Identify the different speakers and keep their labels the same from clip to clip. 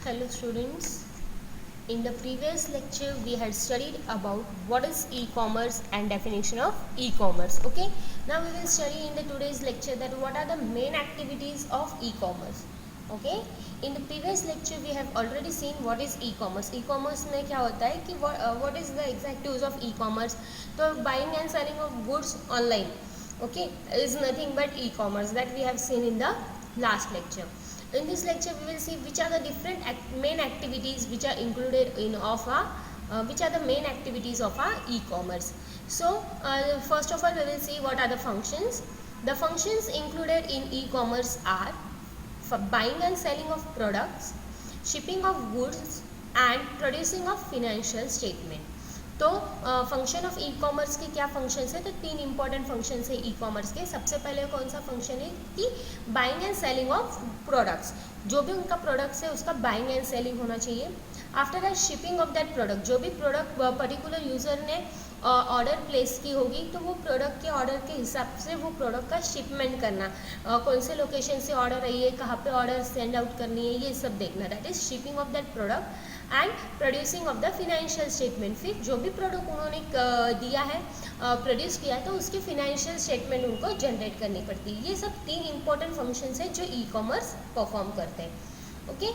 Speaker 1: Hello students, in the previous lecture we had studied about what is e-commerce and definition of e-commerce. Okay, now we will study in the today's lecture that what are the main activities of e-commerce. Okay, in the previous lecture we have already seen what is e-commerce. E-commerce में क्या होता है कि what is the exact use of e-commerce. तो buying and selling of goods online, okay, is nothing but e-commerce that we have seen in the last lecture. In this lecture we will see which are the different main activities which are included in of our which are the main activities of our e-commerce. So first of all we will see what are the functions. The functions included in e-commerce are for buying and selling of products, shipping of goods and producing of financial statement. तो function of E commerce के क्या functions है, तो तीन important functions है ई commerce के. सबसे पहले कौन सा फंक्शन है कि buying and selling of products, जो भी उनका प्रोडक्ट्स है उसका बाइंग एंड सेलिंग होना चाहिए. After that shipping of that product, जो भी प्रोडक्ट पर्टिकुलर यूज़र ने ऑर्डर प्लेस की होगी तो वो प्रोडक्ट के ऑर्डर के हिसाब से वो प्रोडक्ट का शिपमेंट करना, कौन से लोकेशन से ऑर्डर आई है, कहाँ पे ऑर्डर सेंड आउट करनी है, ये सब देखना. That is shipping of that product and producing of the financial statement. फिर जो भी प्रोडक्ट उन्होंने दिया है, प्रोड्यूस किया है, तो उसकी फिनेंशियल स्टेटमेंट उनको जनरेट करनी पड़ती है. ये सब तीन इंपॉर्टेंट फंक्शंस हैं जो ई कॉमर्स परफॉर्म करते हैं. Okay,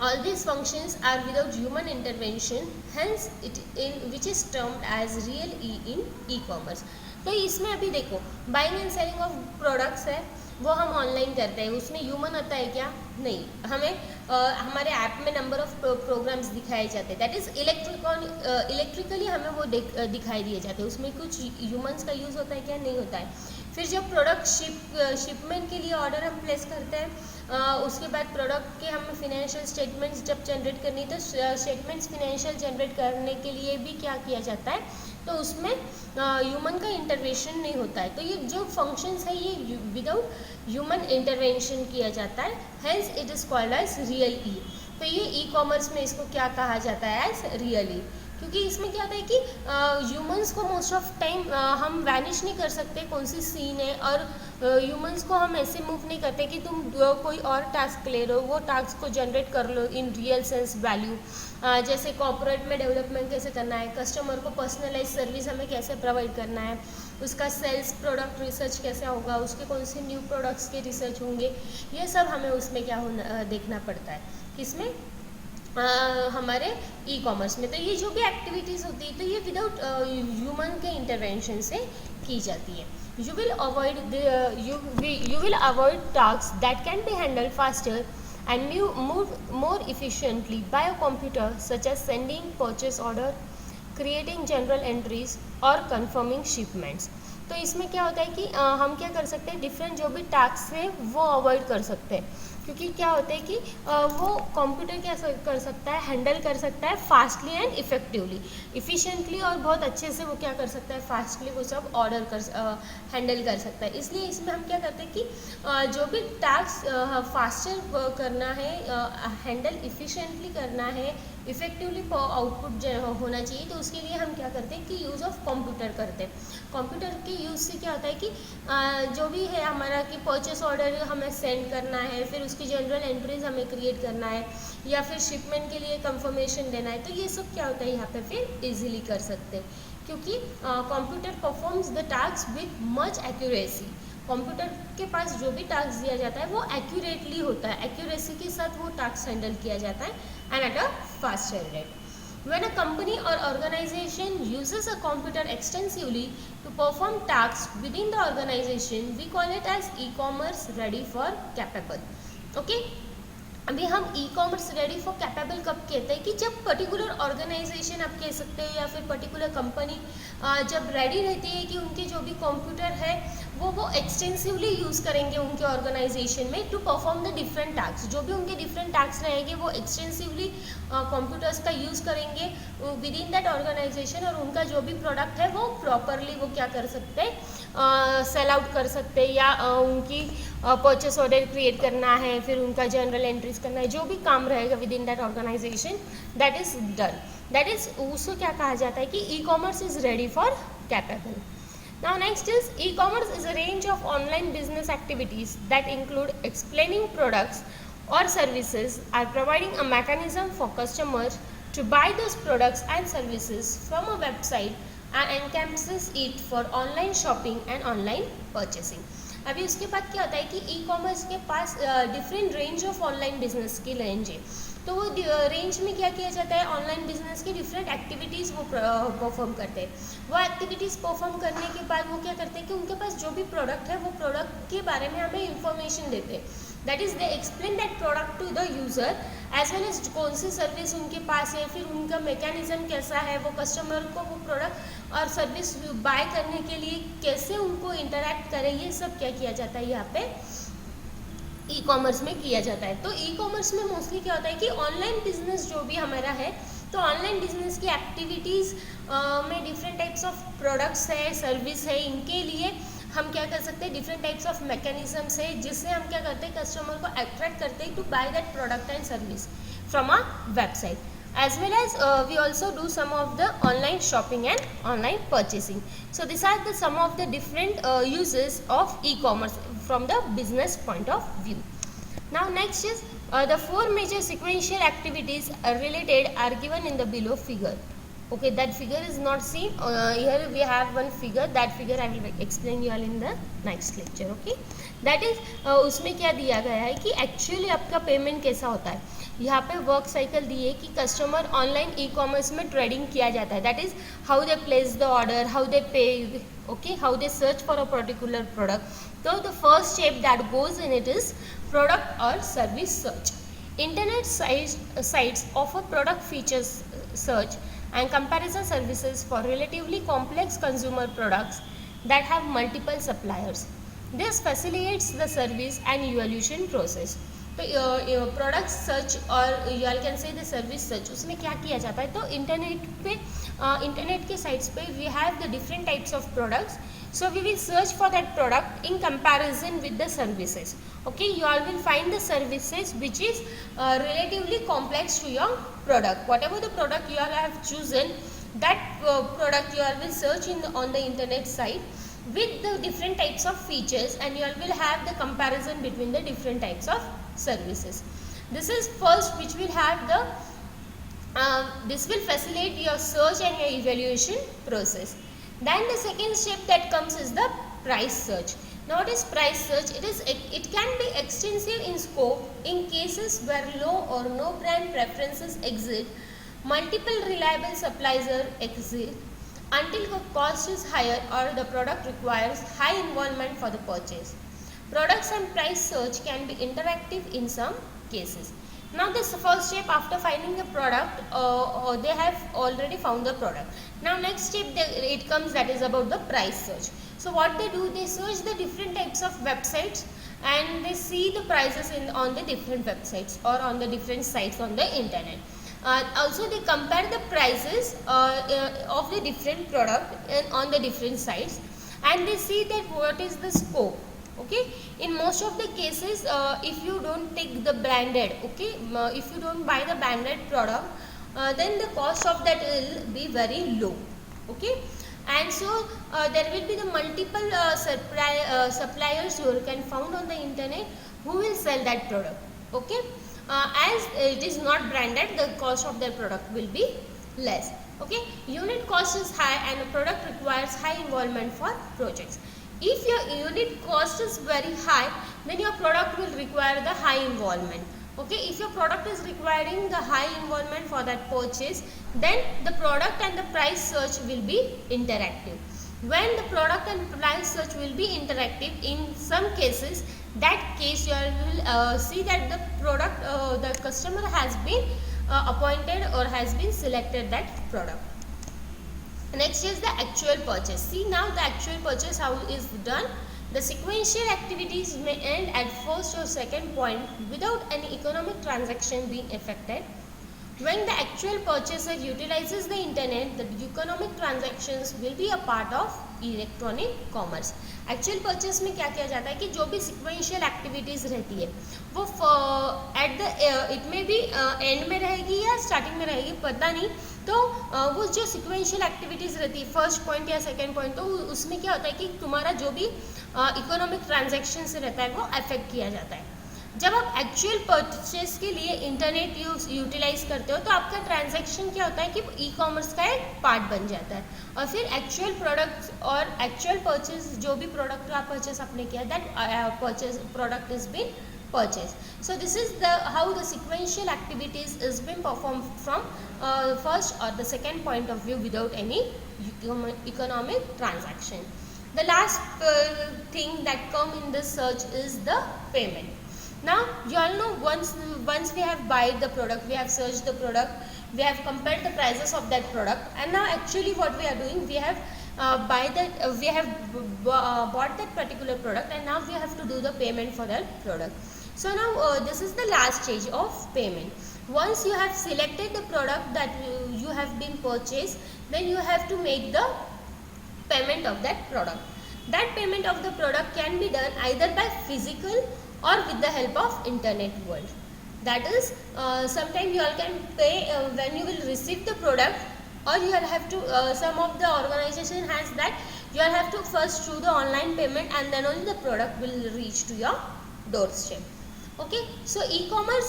Speaker 1: all these functions are without human intervention, hence it in which is termed as real e in e-commerce. तो इसमें अभी देखो buying and selling of products है वो हम ऑनलाइन करते हैं, उसमें ह्यूमन होता है क्या? नहीं. हमें हमारे ऐप में नंबर ऑफ प्रोग्राम्स दिखाए जाते हैं, दैट इज इलेक्ट्रिकली हमें वो दिखाई दिए जाते हैं. उसमें कुछ ह्यूमन्स का यूज़ होता है क्या? नहीं होता है. फिर जब प्रोडक्ट शिपमेंट के लिए ऑर्डर हम प्लेस करते हैं, उसके बाद प्रोडक्ट के हमें फिनेंशियल स्टेटमेंट्स जब जनरेट करनी है तो स्टेटमेंट्स फिनेंशियल जनरेट करने के लिए भी क्या किया जाता है, तो उसमें ह्यूमन का इंटरवेंशन नहीं होता है. तो ये जो फंक्शंस है ये विदाउट ह्यूमन इंटरवेंशन किया जाता है, hence it is called as real E. तो ये ई कॉमर्स में इसको क्या कहा जाता है? एज रियल ई. क्योंकि इसमें क्या होता है कि ह्यूमंस को मोस्ट ऑफ टाइम हम वैनिश नहीं कर सकते कौन सी सीन है, और ह्यूमंस को हम ऐसे मूव नहीं करते कि तुम कोई और टास्क ले रहे हो, वो टास्क को जनरेट कर लो इन रियल सेंस वैल्यू. जैसे कॉर्पोरेट में डेवलपमेंट कैसे करना है, कस्टमर को पर्सनलाइज सर्विस हमें कैसे प्रोवाइड करना है, उसका सेल्स प्रोडक्ट रिसर्च कैसे होगा, उसके कौन से न्यू प्रोडक्ट्स के रिसर्च होंगे, ये सब हमें उसमें क्या होना देखना पड़ता है. किसमें? हमारे ई कॉमर्स में. तो ये जो भी एक्टिविटीज़ होती है तो ये विदाउट ह्यूमन के इंटरवेंशन से की जाती है. You will avoid task that can be handle faster and move more efficiently by a computer, such as sending purchase order, creating general entries or confirming shipments. तो इसमें क्या होता है कि हम क्या कर सकते हैं, डिफरेंट जो भी टास्क है वो अवॉइड कर सकते हैं. क्योंकि क्या होता है कि वो कंप्यूटर क्या कर सकता है, हैंडल कर सकता है फास्टली एंड इफेक्टिवली, इफ़िशिएंटली, और बहुत अच्छे से वो क्या कर सकता है, फास्टली वो सब ऑर्डर कर हैंडल कर सकता है. इसलिए इसमें हम क्या करते हैं कि जो भी टास्क फास्टर करना है, हैंडल इफ़िशिएंटली करना है, इफेक्टिवली आउटपुट होना चाहिए, तो उसके लिए हम क्या करते हैं कि यूज़ ऑफ कंप्यूटर करते हैं. कंप्यूटर के यूज़ से क्या होता है कि जो भी है हमारा कि परचेस ऑर्डर हमें सेंड करना है, फिर उसकी जनरल एंट्रीज हमें क्रिएट करना है, या फिर शिपमेंट के लिए कंफर्मेशन देना है, तो ये सब क्या होता है यहाँ पे फिर इजीली कर सकते हैं. क्योंकि computer performs the task with much accuracy. Computer के पास जो भी टास्क दिया जाता है वो एक्यूरेटली होता है, एक्यूरेसी के साथ वो टास्क हैंडल किया जाता है and at a faster rate. When a company or organization uses a computer extensively to perform tasks within the organization, we call it as e-commerce ready for capable. Okay? अभी हम e commerce ready for capable कब कहते हैं कि जब particular organisation आप कह सकते हैं या फिर पर्टिकुलर कंपनी जब रेडी रहती है कि उनके जो भी कंप्यूटर है वो एक्सटेंसिवली यूज़ करेंगे उनके ऑर्गेनाइजेशन में to perform the different task. जो भी उनके डिफरेंट टास्क रहेंगे वो एक्सटेंसिवली कंप्यूटर्स का यूज़ करेंगे विद इन दैट ऑर्गेनाइजेशन, और उनका जो भी प्रोडक्ट है वो प्रॉपरली वो क्या कर सकते हैं, सेल आउट कर सकते हैं, या उनकी परचेस ऑर्डर क्रिएट करना है, फिर उनका जनरल एंट्रीज करना है, जो भी काम रहेगा within that organisation, that is done. That is उसको क्या कहा जाता है कि ई commerce is ready for capable. Now next is e-commerce is a range of online business activities that include explaining products or services are providing a mechanism for customers to buy those products and services from a website and encompasses it for online shopping and online purchasing. अभी उसके बाद क्या होता है कि ई commerce के पास different range of online business की रेंज है, तो वो रेंज में क्या किया जाता है, ऑनलाइन बिजनेस की डिफरेंट एक्टिविटीज़ वो परफॉर्म करते हैं। वो एक्टिविटीज़ परफॉर्म करने के बाद वो क्या करते हैं कि उनके पास जो भी प्रोडक्ट है वो प्रोडक्ट के बारे में हमें इंफॉर्मेशन देते हैं। That is they explain that product to the user as well as कौन सी सर्विस उनके पास है, फिर उनका मैकेनिज्म कैसा है, वो कस्टमर को वो प्रोडक्ट और सर्विस बाय करने के लिए कैसे उनको इंटरेक्ट करें, ये सब क्या किया जाता है यहाँ पे ई कॉमर्स में किया जाता है। तो ई कॉमर्स में मोस्टली क्या होता है कि ऑनलाइन बिजनेस जो भी हमारा है, तो ऑनलाइन बिजनेस की एक्टिविटीज़ में डिफरेंट टाइप्स ऑफ प्रोडक्ट्स है, सर्विस है, इनके लिए हम क्या कर सकते हैं, डिफरेंट टाइप्स ऑफ मैकेनिज्म्स है जिससे हम क्या करते हैं, कस्टमर को अट्रैक्ट करते हैं to buy that product and service from a website, as well as we also do some of the online shopping and online purchasing. So these are the some of the different uses of e-commerce from the business point of view. Now next is the four major sequential activities related are given in the below figure. Okay, that figure is not seen. Here we have one figure. That figure I will explain you all in the next lecture. Okay, that is उसमें क्या दिया गया है कि actually आपका payment कैसा होता है। यहाँ पे वर्क साइकिल दी है कि कस्टमर ऑनलाइन ई कॉमर्स में ट्रेडिंग किया जाता है। That is how they place the order, how they pay, okay, how they search for a particular product. तो the first step that goes in it is product और service search. Internet sites offer product features search and comparison services for relatively complex consumer products that have multiple suppliers. This facilitates the service and evaluation process. तो product search और you all can say the service search, उसमें क्या किया जाता है, तो internet पे internet के साइट्स पे we have the different types of products, so we will search for that product in comparison with the services. Okay, you all will find the services which is relatively complex to your product. Whatever the product you all have chosen, that product you all will search on the internet site with the different types of features, and you all will have the comparison between the different types of services. This is first which will have the this will facilitate your search and your evaluation process. Then the second step that comes is the price search. Now what is price search? It can be extensive in scope in cases where low or no brand preferences exist, multiple reliable suppliers exist, until the cost is higher or the product requires high involvement for the purchase. Products and price search can be interactive in some cases. Now this first step after finding the product, they have already found the product. Now next step it comes, that is about the price search. So what they do, they search the different types of websites and they see the prices on the different websites or on the different sites on the internet. Also they compare the prices of the different product on the different sites, and they see that what is the scope. Okay, in most of the cases if you don't take the branded, okay, if you don't buy the branded product, then the cost of that will be very low. Okay, and so there will be the multiple suppliers you can found on the internet who will sell that product. Okay, as it is not branded, the cost of their product will be less. Okay, unit cost is high and the product requires high involvement for projects. If your unit cost is very high, then your product will require the high involvement. Okay, if your product is requiring the high involvement for that purchase, then the product and the price search will be interactive. When the product and price search will be interactive, in some cases, that case you will see that the product, the customer has been appointed or has been selected that product. Next is the actual purchase. See now the actual purchase how is done. The sequential activities may end at first or second point without any economic transaction being effected. When the actual purchaser utilizes the internet, the economic transactions will be a part of electronic commerce. Actual purchase में क्या किया जाता है कि जो भी sequential activities रहती है वो एट द इट में भी एंड में रहेगी या स्टार्टिंग में रहेगी पता नहीं, तो वो जो सिक्वेंशियल एक्टिविटीज़ रहती है फर्स्ट पॉइंट या सेकेंड पॉइंट, तो उसमें क्या होता है कि तुम्हारा जो भी इकोनॉमिक ट्रांजैक्शन से रहता है वो अफेक्ट किया जाता है. जब आप एक्चुअल परचेज के लिए इंटरनेट यूटिलाइज करते हो तो आपका ट्रांजैक्शन क्या होता है कि ई कॉमर्स का एक पार्ट बन जाता है, और फिर एक्चुअल प्रोडक्ट्स और एक्चुअल परचेज, जो भी प्रोडक्ट आप परचेज आपने किया, that purchase product is been purchase. So this is the how the sequential activities is being performed from first or the second point of view without any economic transaction. The last thing that come in this search is the payment. Now you all know, once we have buy the product, we have searched the product, we have compared the prices of that product, and now actually what we are doing, we have we have bought that particular product, and now we have to do the payment for that product. So now this is the last stage of payment. Once you have selected the product that you have been purchased, then you have to make the payment of that product. That payment of the product can be done either by physical or with the help of internet world. That is, sometimes you all can pay when you will receive the product, or you will have to some of the organization has that you will have to first do the online payment, and then only the product will reach to your doorstep. Okay, so e-commerce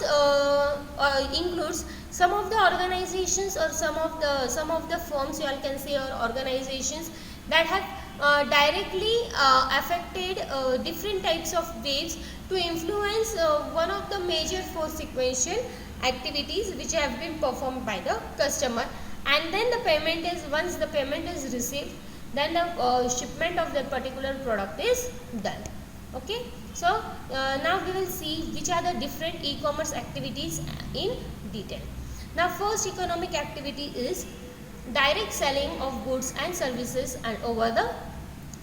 Speaker 1: includes some of the organizations or some of the firms, you all can say, or organizations that have directly affected different types of waves to influence one of the major four sequential activities which have been performed by the customer, and then the payment is, once the payment is received, then the shipment of that particular product is done. Okay, so now we will see which are the different e-commerce activities in detail. Now first economic activity is direct selling of goods and services and over the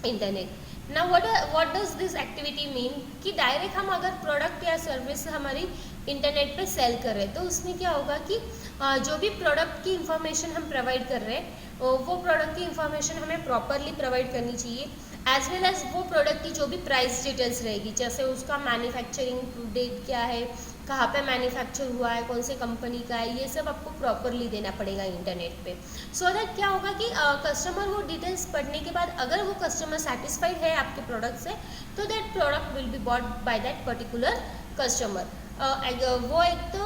Speaker 1: internet. Now what does this activity mean कि direct हम अगर product या service हमारी internet पे cell कर रहे हैं, तो उसमें क्या होगा कि जो भी प्रोडक्ट की इंफॉर्मेशन हम प्रोवाइड कर रहे हैं, वो प्रोडक्ट की इंफॉर्मेशन हमें प्रॉपरली प्रोवाइड करनी चाहिए, एज वेल एज वो प्रोडक्ट की जो भी प्राइस डिटेल्स रहेगी, जैसे उसका मैन्युफैक्चरिंग डेट क्या है, कहाँ पे मैन्युफैक्चर हुआ है, कौन से कंपनी का है, ये सब आपको प्रॉपरली देना पड़ेगा इंटरनेट पे. सो दैट क्या होगा कि कस्टमर वो डिटेल्स पढ़ने के बाद अगर वो कस्टमर सेटिस्फाइड है आपके प्रोडक्ट से, तो that product will be bought by that particular customer. वो एक तो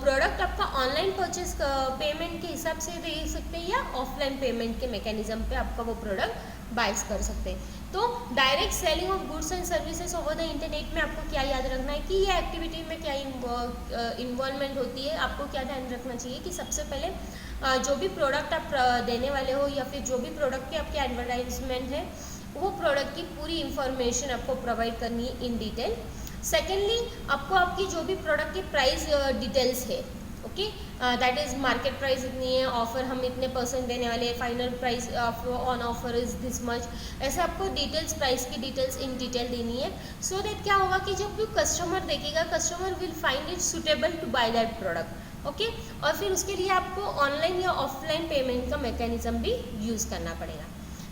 Speaker 1: प्रोडक्ट आपका ऑनलाइन परचेज पेमेंट के हिसाब से दे सकते हैं, या ऑफलाइन पेमेंट के मैकेनिज्म पे आपका वो प्रोडक्ट बाइज कर सकते हैं. तो direct selling of goods and services over the internet में आपको क्या याद रखना है कि ये एक्टिविटी में क्या इन्वॉल्वमेंट होती है. आपको क्या ध्यान रखना चाहिए कि सबसे पहले जो भी प्रोडक्ट आप देने वाले हो, या फिर जो भी प्रोडक्ट की आपकी एडवर्टाइजमेंट है, वो प्रोडक्ट की पूरी इंफॉर्मेशन आपको प्रोवाइड करनी है इन डिटेल. सेकेंडली, आपको आपकी जो भी प्रोडक्ट की प्राइस डिटेल्स है, okay, that is market price इतनी है, ऑफर हम इतने % देने वाले हैं, final price on offer is this much, ऐसे आपको डिटेल्स, प्राइस की डिटेल्स इन डिटेल देनी है. सो दैट क्या होगा कि जब भी कस्टमर देखेगा, customer will find it suitable to buy that product. Okay, और फिर उसके लिए आपको ऑनलाइन या ऑफलाइन पेमेंट का मैकेनिज्म भी यूज़ करना पड़ेगा.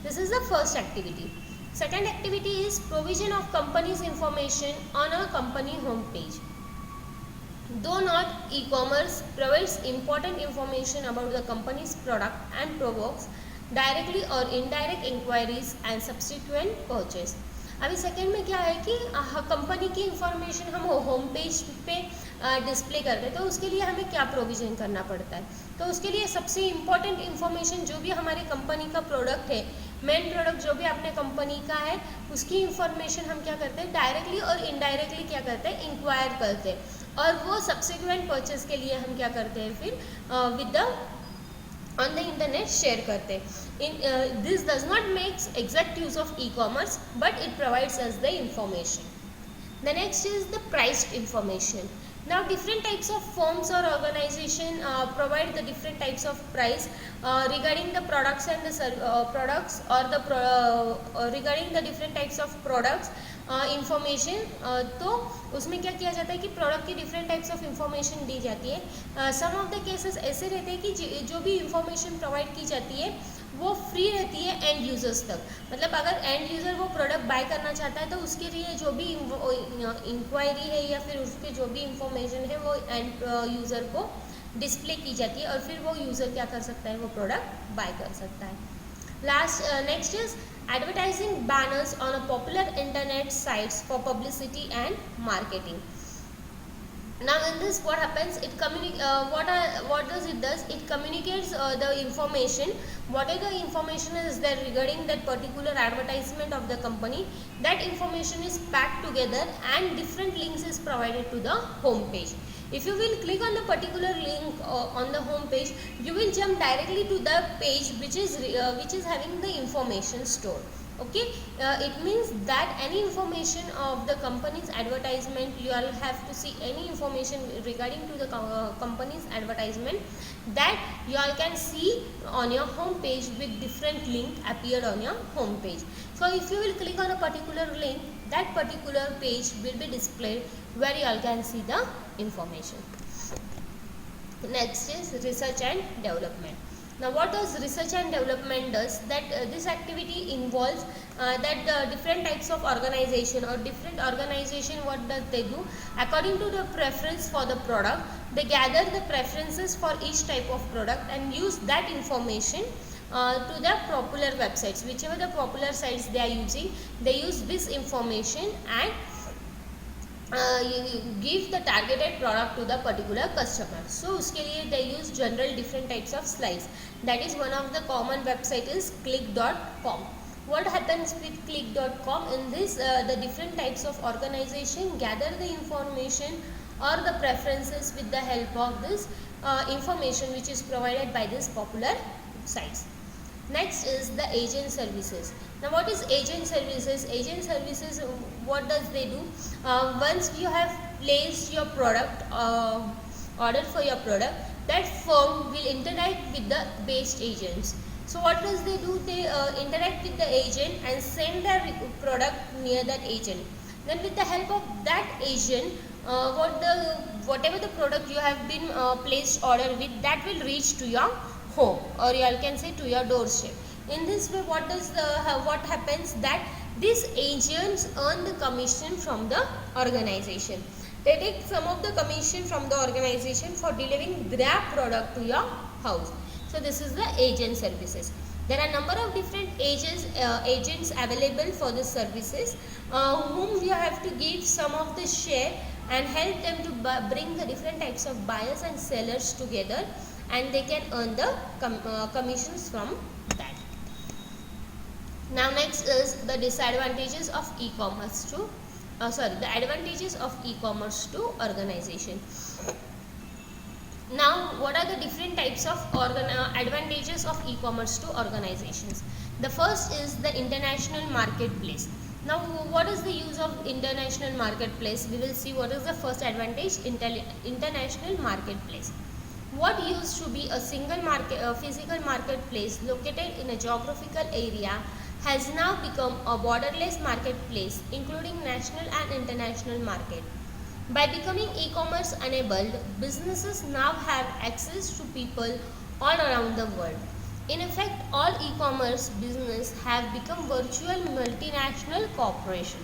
Speaker 1: This is the first activity. Second activity is provision of company's information on a company homepage. Though not, e-commerce provides important information about the company's product and provokes directly or indirect inquiries and subsequent purchase. अभी second में क्या है कि company की information हम home page पे display करते हैं, तो उसके लिए हमें क्या प्रोविज़न करना पड़ता है. तो उसके लिए सबसे इम्पॉर्टेंट इंफॉर्मेशन जो भी हमारी कंपनी का प्रोडक्ट है, मेन प्रोडक्ट जो भी अपने कंपनी का है, उसकी इंफॉर्मेशन हम क्या करते हैं, डायरेक्टली और इनडायरेक्टली क्या करते हैं, इंक्वायर करते हैं, और वो सब्सिक्वेंट परचेज के लिए हम क्या करते हैं, फिर with the on the internet share करते. This does not make exact use of e-commerce, but it provides us the information. The next is the priced information. Now different types of firms or organization provide the different types of price regarding the products and the products, or the regarding the different types of products information. तो उसमें क्या किया जाता है कि product की different types of information दी जाती है. सम ऑफ द केसेस ऐसे रहते हैं कि जो भी इंफॉर्मेशन प्रोवाइड की जाती है वो फ्री रहती है एंड यूज़र्स तक. मतलब अगर एंड यूज़र वो प्रोडक्ट बाय करना चाहता है, तो उसके लिए जो भी इंक्वायरी है या फिर उसके जो भी इंफॉर्मेशन है वो एंड यूज़र को डिस्प्ले की जाती है, और फिर वो यूज़र क्या कर सकता है, वो प्रोडक्ट बाय कर सकता है. Next is advertising banners on a popular internet sites for publicity and marketing. Now in this what happens, what does it does, it communicates the information, whatever the information is there regarding that particular advertisement of the company, that information is packed together and different links is provided to the home page. If you will click on the particular link on the home page, you will jump directly to the page which is having the information stored. Okay, it means that any information of the company's advertisement, you all have to see any information regarding to the company's advertisement, that you all can see on your home page with different link appeared on your home page. So if you will click on a particular link, that particular page will be displayed where you all can see the information. Next is research and development. Now what does research and development does, that this activity involves that different types of organization or different organization, what does they do, according to the preference for the product, they gather the preferences for each type of product and use that information to the popular websites, whichever the popular sites they are using, they use this information and give the targeted product to the particular customer. So uske liye they use general different types of slides. That is one of the common website is click.com. What happens with click.com, in this the different types of organization gather the information or the preferences with the help of this information which is provided by this popular sites. Next is the agent services. Now what is agent services? Agent services, what does they do? Once you have placed your product, order for your product, that firm will interact with the based agents. So what does they do? They interact with the agent and send their product near that agent. Then with the help of that agent, whatever the product you have been placed order with, that will reach to your home, or you all can say to your doorstep. In this way, what happens, that these agents earn the commission from the organization. They take some of the commission from the organization for delivering their product to your house. So this is the agent services. There are number of different agents available for the services, whom you have to give some of the share and help them to bring the different types of buyers and sellers together, and they can earn the commissions from that. Now next is the disadvantages of e-commerce to the advantages of e-commerce to organization. Now what are the different types of advantages of e-commerce to organizations? The first is the international marketplace. Now what is the use of international marketplace? We will see what is the first advantage, international marketplace. What used to be a single physical marketplace located in a geographical area has now become a borderless marketplace, including national and international market. By becoming e-commerce enabled, businesses now have access to people all around the world. In effect, all e-commerce business have become virtual multinational corporation.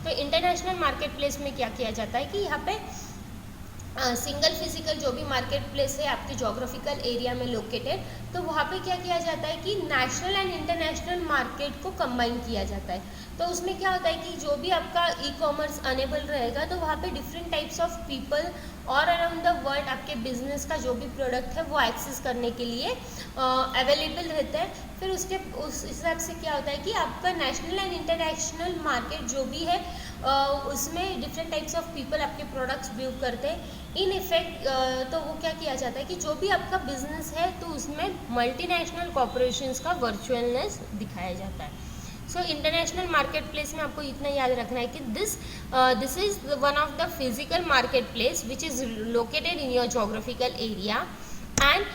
Speaker 1: तो international market place में क्या किया जाता है कि यहाँ पे single physical जो भी मार्केट प्लेस है आपके जोग्राफिकल एरिया में लोकेटेड, तो वहाँ पे क्या किया जाता है कि नेशनल एंड इंटरनेशनल मार्केट को कंबाइन किया जाता है. तो उसमें क्या होता है कि जो भी आपका ई कॉमर्स अनेबल रहेगा, तो वहाँ पे डिफरेंट टाइप्स ऑफ पीपल और अराउंड द वर्ल्ड आपके बिजनेस का जो भी प्रोडक्ट है वो एक्सेस करने के लिए अवेलेबल रहता है. फिर उस हिसाब से क्या होता है कि आपका नेशनल एंड इंटरनेशनल मार्केट जो भी है उसमें डिफरेंट टाइप्स ऑफ पीपल आपके प्रोडक्ट्स व्यू करते हैं. इन इफेक्ट तो वो क्या किया जाता है कि जो भी आपका बिजनेस है तो उसमें मल्टीनेशनल कॉर्पोरेशंस का वर्चुअलनेस दिखाया जाता है. सो इंटरनेशनल मार्केट प्लेस में आपको इतना याद रखना है कि this is one of the physical market place which is located in your geographical area. And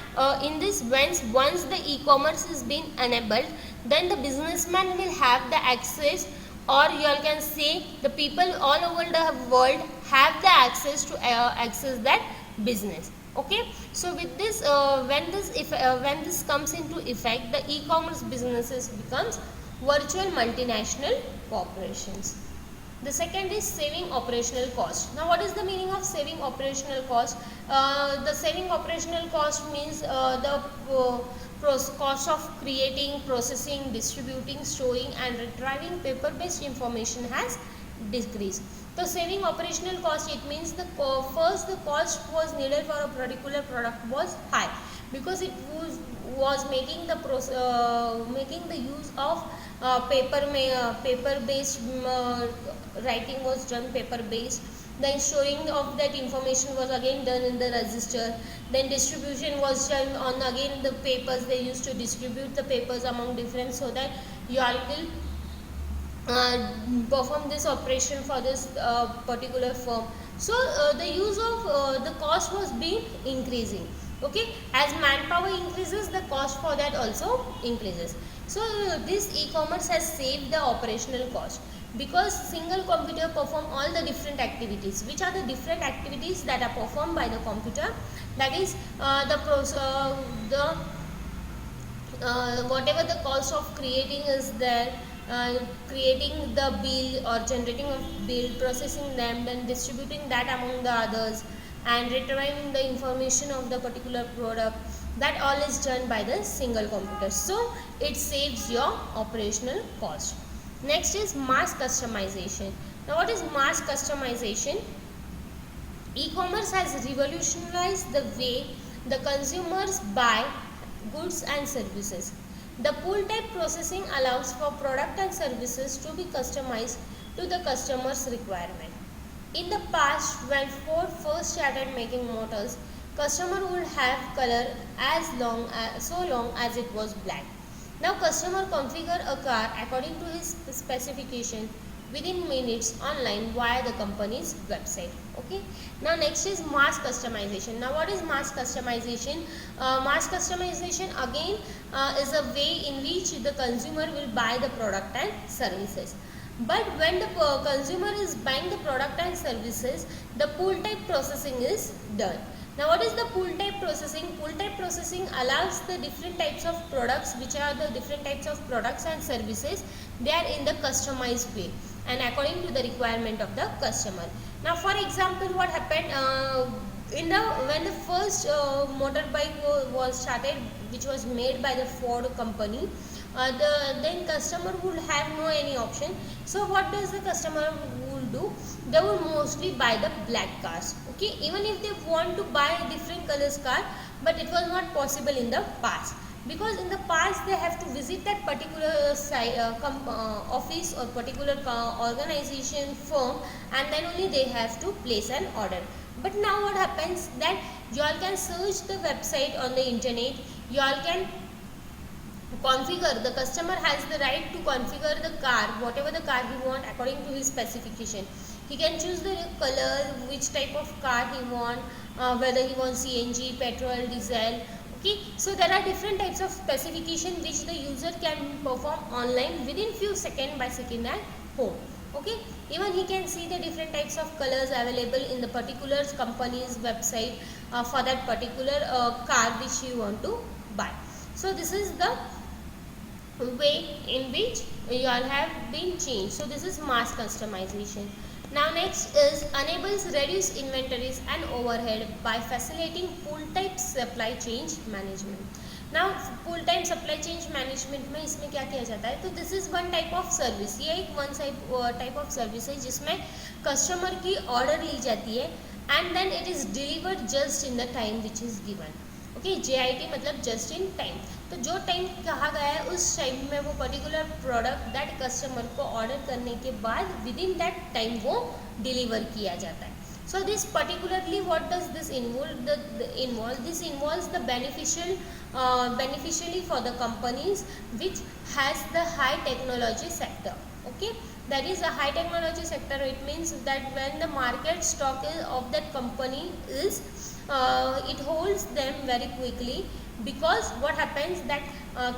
Speaker 1: in this, once the e-commerce is being enabled, then the businessman will have the access, or you all can say the people all over the world have the access to access that business. Okay, so with this when this comes into effect, the e-commerce businesses becomes virtual multinational corporations. The second is saving operational cost. Now what is the meaning of saving operational cost? The saving operational cost means the cost of creating, processing, distributing, storing and retrieving paper based information has decreased. So saving operational cost, it means first the cost was needed for a particular product was high, because it was making making the use of paper based writing was done paper based. Then storing of that information was again done in the register. Then distribution was done on again the papers. They used to distribute the papers among different, so that you all will perform this operation for this particular firm. So the use of the cost was being increasing. Okay, as manpower increases, the cost for that also increases. So this e-commerce has saved the operational cost, because single computer perform all the different activities. Which are the different activities that are performed by the computer? That is the whatever the cost of creating is there, creating the bill or generating a bill, processing them, then distributing that among the others, and retrieving the information of the particular product, that all is done by the single computer. So it saves your operational cost. Next is mass customization. Now what is mass customization? E-commerce has revolutionized the way the consumers buy goods and services. The pool type processing allows for product and services to be customized to the customer's requirement. In the past, when Ford first started making motors, customer would have color so long as it was black. Now customer configure a car according to his specification within minutes online via the company's website. Okay, now next is mass customization. Now what is mass customization? Mass customization again is a way in which the consumer will buy the product and services. But when the consumer is buying the product and services, the pool type processing is done. Now what is the pool type processing? Pool type processing allows the different types of products, which are the different types of products and services, they are in the customized way and according to the requirement of the customer. Now for example, what happened when the first motorbike was started, which was made by the Ford company, then customer would have no any option. So what does the customer will do? They will mostly buy the black cars. Okay, even if they want to buy different colors car, but it was not possible in the past, because in the past they have to visit that particular office or particular organization firm, and then only they have to place an order. But now what happens, that you all can search the website on the internet, you all can configure, the customer has the right to configure the car, whatever the car he want according to his specification. He can choose the color, which type of car he want, whether he wants CNG, petrol, diesel. Okay, so there are different types of specification which the user can perform online within few seconds by sitting at home. Okay, even he can see the different types of colors available in the particular company's website for that particular car which he want to buy. So this is the way in which you all have been changed. So this is mass customization. Now next is enables reduce inventories and overhead by facilitating pool type supply chain management. Now pool time supply change management में इसमें क्या किया जाता है, तो this is one type of service, ये एक one type of service है जिसमें कस्टमर की ऑर्डर ली जाती है and then it is delivered just in the time which is given. Okay, JIT मतलब जस्ट इन टाइम. तो जो टाइम कहा गया है उस टाइम में वो पर्टिकुलर प्रोडक्ट दैट कस्टमर को ऑर्डर करने के बाद विद इन दैट टाइम वो डिलीवर किया जाता है. So this particularly, what does this involve? This involves the beneficially for the companies which has the high technology sector. Okay, that is a high technology sector. It means that when the market stock of that company is, it holds them very quickly, because what happens that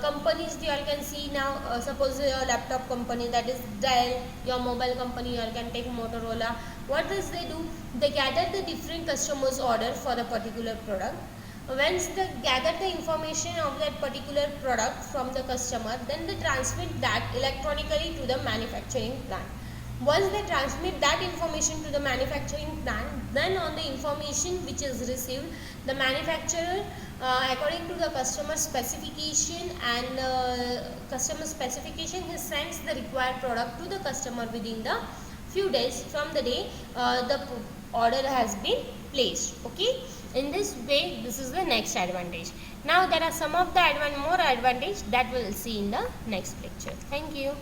Speaker 1: companies, you all can see now, suppose your laptop company, that is Dell, your mobile company, you all can take Motorola. What does they do? They gather the different customers order for a particular product. Once they gather the information of that particular product from the customer, then they transmit that electronically to the manufacturing plant. Once they transmit that information to the manufacturing plant, then on the information which is received, the manufacturer, according to the customer specification he sends the required product to the customer within the few days from the day the order has been placed. Okay, in this way, this is the next advantage. Now there are some of the more advantage that we will see in the next lecture. Thank you.